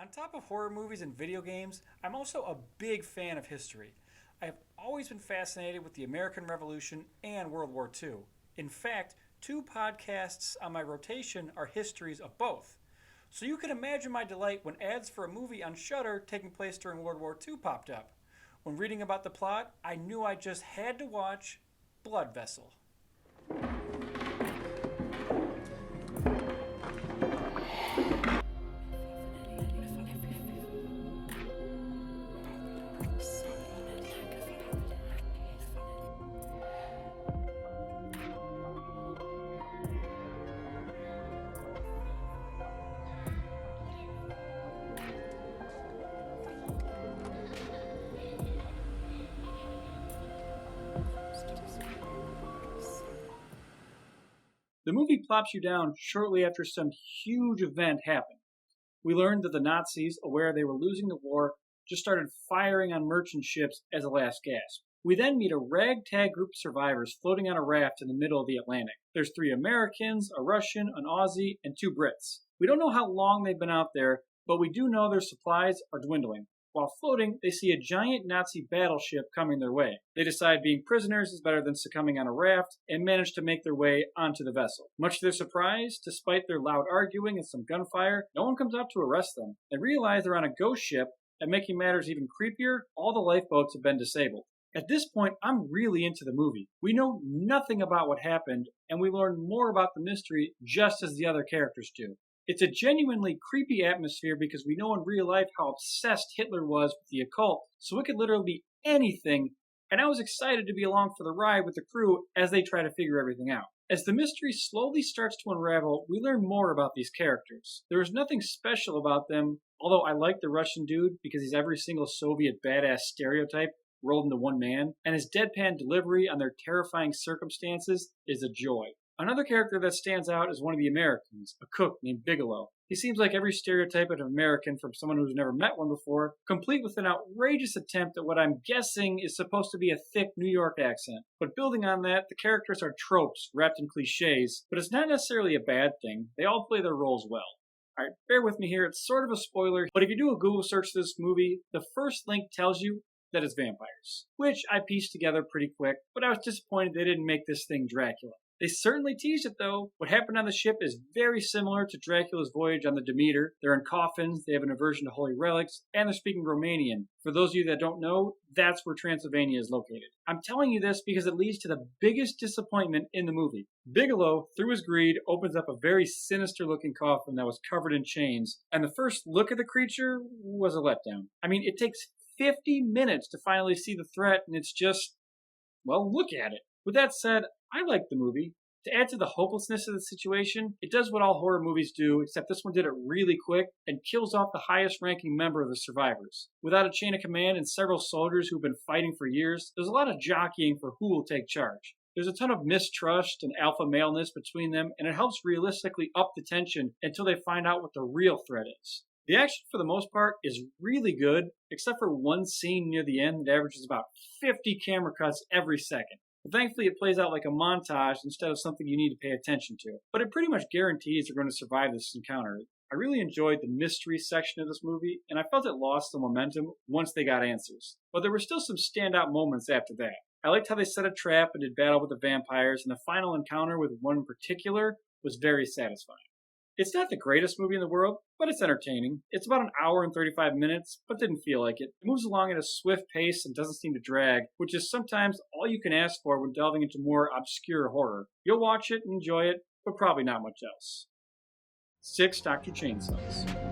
On top of horror movies and video games, I'm also a big fan of history. I have always been fascinated with the American Revolution and World War II. In fact, two podcasts on my rotation are histories of both. So you can imagine my delight when ads for a movie on Shudder taking place during World War II popped up. When reading about the plot, I knew I just had to watch Blood Vessel. The movie plops you down shortly after some huge event happened. We learned that the Nazis, aware they were losing the war, just started firing on merchant ships as a last gasp. We then meet a ragtag group of survivors floating on a raft in the middle of the Atlantic. There's 3 Americans, a Russian, an Aussie, and 2 Brits. We don't know how long they've been out there, but we do know their supplies are dwindling. While floating, they see a giant Nazi battleship coming their way. They decide being prisoners is better than succumbing on a raft and manage to make their way onto the vessel. Much to their surprise, despite their loud arguing and some gunfire, no one comes out to arrest them. They realize they're on a ghost ship, and making matters even creepier, all the lifeboats have been disabled. At this point, I'm really into the movie. We know nothing about what happened, and we learn more about the mystery just as the other characters do. It's a genuinely creepy atmosphere because we know in real life how obsessed Hitler was with the occult, so it could literally be anything, and I was excited to be along for the ride with the crew as they try to figure everything out. As the mystery slowly starts to unravel, we learn more about these characters. There is nothing special about them, although I like the Russian dude because he's every single Soviet badass stereotype rolled into one man, and his deadpan delivery on their terrifying circumstances is a joy. Another character that stands out is one of the Americans, a cook named Bigelow. He seems like every stereotype of an American from someone who's never met one before, complete with an outrageous attempt at what I'm guessing is supposed to be a thick New York accent. But building on that, the characters are tropes wrapped in cliches, but it's not necessarily a bad thing. They all play their roles well. Alright, bear with me here, it's sort of a spoiler, but if you do a Google search for this movie, the first link tells you that it's vampires, which I pieced together pretty quick, but I was disappointed they didn't make this thing Dracula. They certainly teased it though. What happened on the ship is very similar to Dracula's voyage on the Demeter. They're in coffins, they have an aversion to holy relics, and they're speaking Romanian. For those of you that don't know, that's where Transylvania is located. I'm telling you this because it leads to the biggest disappointment in the movie. Bigelow, through his greed, opens up a very sinister looking coffin that was covered in chains, and the first look at the creature was a letdown. I mean, it takes 50 minutes to finally see the threat, and it's just, well, look at it. With that said, I like the movie. To add to the hopelessness of the situation, it does what all horror movies do, except this one did it really quick and kills off the highest ranking member of the survivors. Without a chain of command and several soldiers who've been fighting for years, there's a lot of jockeying for who will take charge. There's a ton of mistrust and alpha maleness between them, and it helps realistically up the tension until they find out what the real threat is. The action, for the most part, is really good, except for one scene near the end that averages about 50 camera cuts every second. But thankfully, it plays out like a montage instead of something you need to pay attention to. But it pretty much guarantees you're going to survive this encounter. I really enjoyed the mystery section of this movie, and I felt it lost the momentum once they got answers. But there were still some standout moments after that. I liked how they set a trap and did battle with the vampires, and the final encounter with one in particular was very satisfying. It's not the greatest movie in the world, but it's entertaining. It's about an hour and 35 minutes, but didn't feel like it. It moves along at a swift pace and doesn't seem to drag, which is sometimes all you can ask for when delving into more obscure horror. You'll watch it and enjoy it, but probably not much else. 6 Dr. Chainsaws.